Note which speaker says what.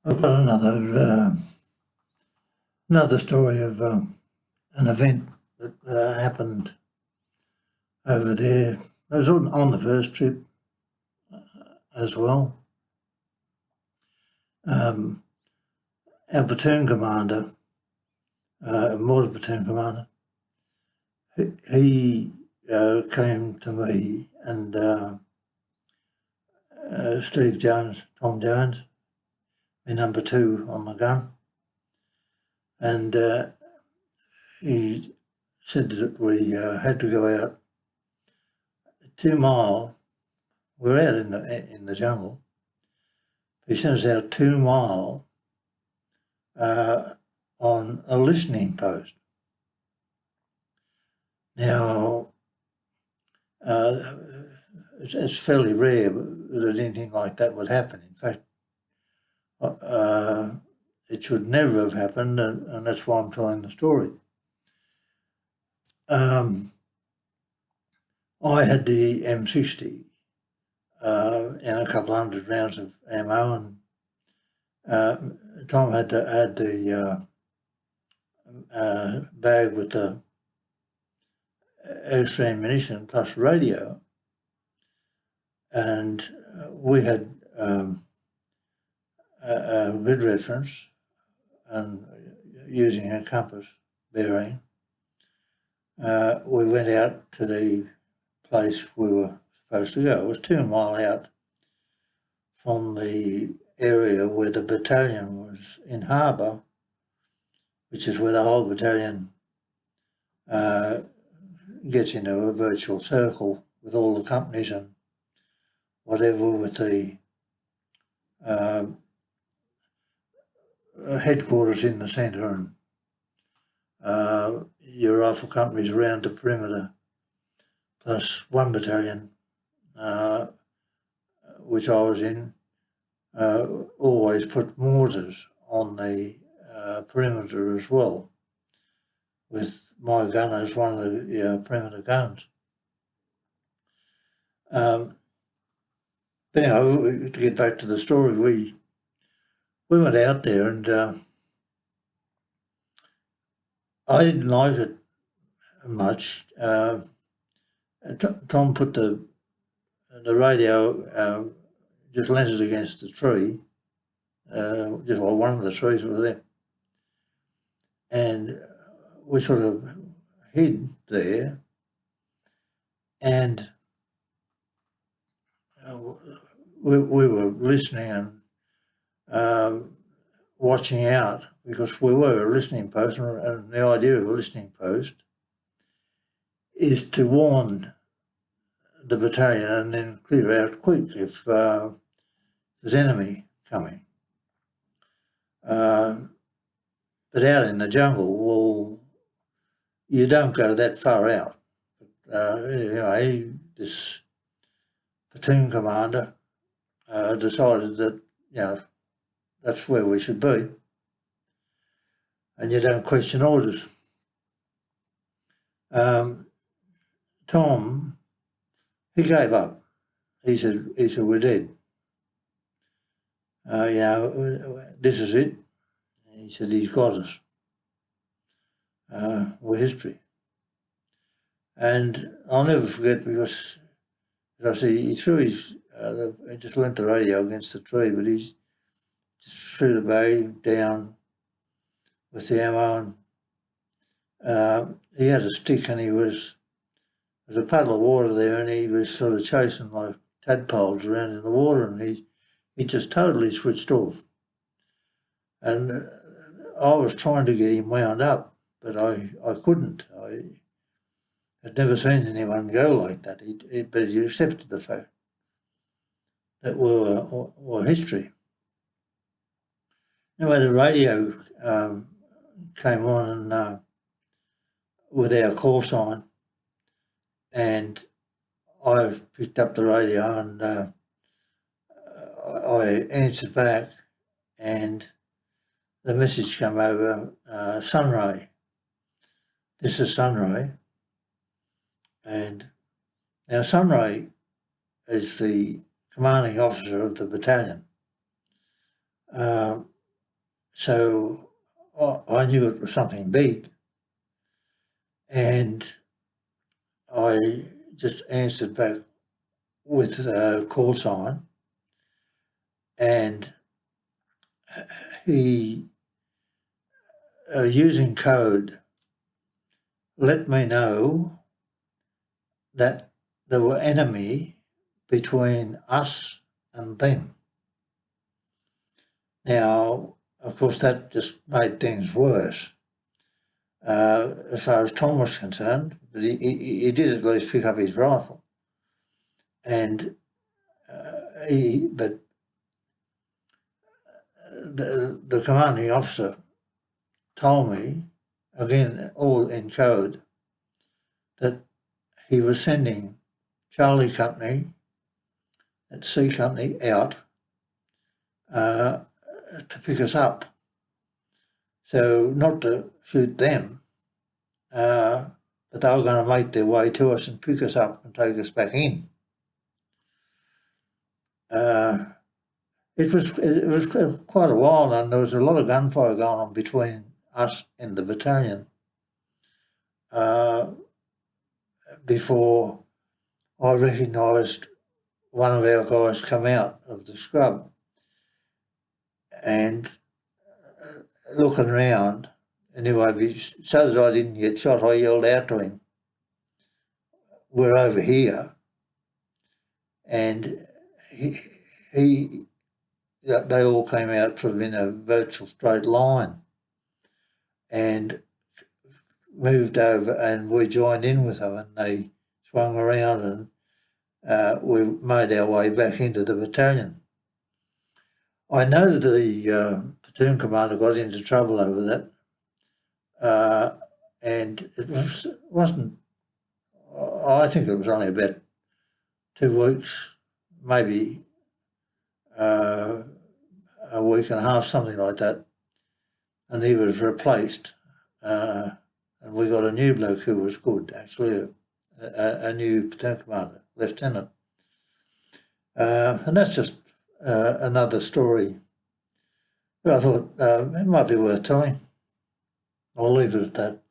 Speaker 1: I've got another story of an event that happened over there. It was on the first trip as well. Our platoon commander, mortar platoon commander, he came to me and Steve Jones, Tom Jones, my number 2 on the gun, and he said that we had to go out 2 mile. We're out in the jungle. He sent us out 2 mile on a listening post. Now, it's fairly rare that anything like that would happen. In fact, it should never have happened, and that's why I'm telling the story. I had the M60 and a couple hundred rounds of ammo, and Tom had the bag with the extra ammunition plus radio, and we had a grid reference and using a compass bearing. We went out to the place we were supposed to go. It was 2 mile out from the area where the battalion was in harbour, which is where the whole battalion gets into a virtual circle with all the companies and whatever, with the headquarters in the centre and your rifle companies around the perimeter, plus one battalion, which I was in, always put mortars on the perimeter as well, with my gun as one of the perimeter guns. But anyway, to get back to the story, we went out there, and I didn't like it much. Tom put the radio, just leant it against the tree, just like one of the trees was there, and we sort of hid there, and we were listening and watching out, because we were a listening post, and the idea of a listening post is to warn the battalion and then clear out quick if there's enemy coming. But out in the jungle, well, you don't go that far out. Anyway, this platoon commander decided that, that's where we should be, and you don't question orders. Tom, he gave up. He said, we're dead. This is it. He said, he's got us. We're history. And I'll never forget, because, as I say, he threw his, he just leant the radio against the tree, but he just threw the bag down with the ammo, and he had a stick, and there's a puddle of water there, and he was sort of chasing like tadpoles around in the water, and he just totally switched off. And I was trying to get him wound up, but I couldn't. I had never seen anyone go like that. But he accepted the fact that we're history. Anyway, the radio came on and with our call sign, and I picked up the radio and I answered back, and the message came over, Sunray. This is Sunray. And now Sunray is the commanding officer of the battalion. So I knew it was something big, and I just answered back with a call sign, and he, using code, let me know that there were enemy between us and them. Now, of course, that just made things worse. As far as Tom was concerned, but he did at least pick up his rifle, and but the commanding officer told me, again, all in code, that he was sending Charlie Company, at C Company, out to pick us up. So not to shoot them, but they were going to make their way to us and pick us up and take us back in. It was quite a while, and there was a lot of gunfire going on between us and the battalion before I recognised one of our guys come out of the scrub, and looking around, anyway, so that I didn't get shot, I yelled out to him, "We're over here," and they all came out sort of in a virtual straight line and moved over, and we joined in with them, and they swung around, and we made our way back into the battalion. I know that the platoon commander got into trouble over that, and wasn't. I think it was only about 2 weeks, maybe a week and a half, something like that, and he was replaced, and we got a new bloke who was good, actually, a new platoon commander, lieutenant, and that's just another story. But I thought it might be worth telling. I'll leave it at that.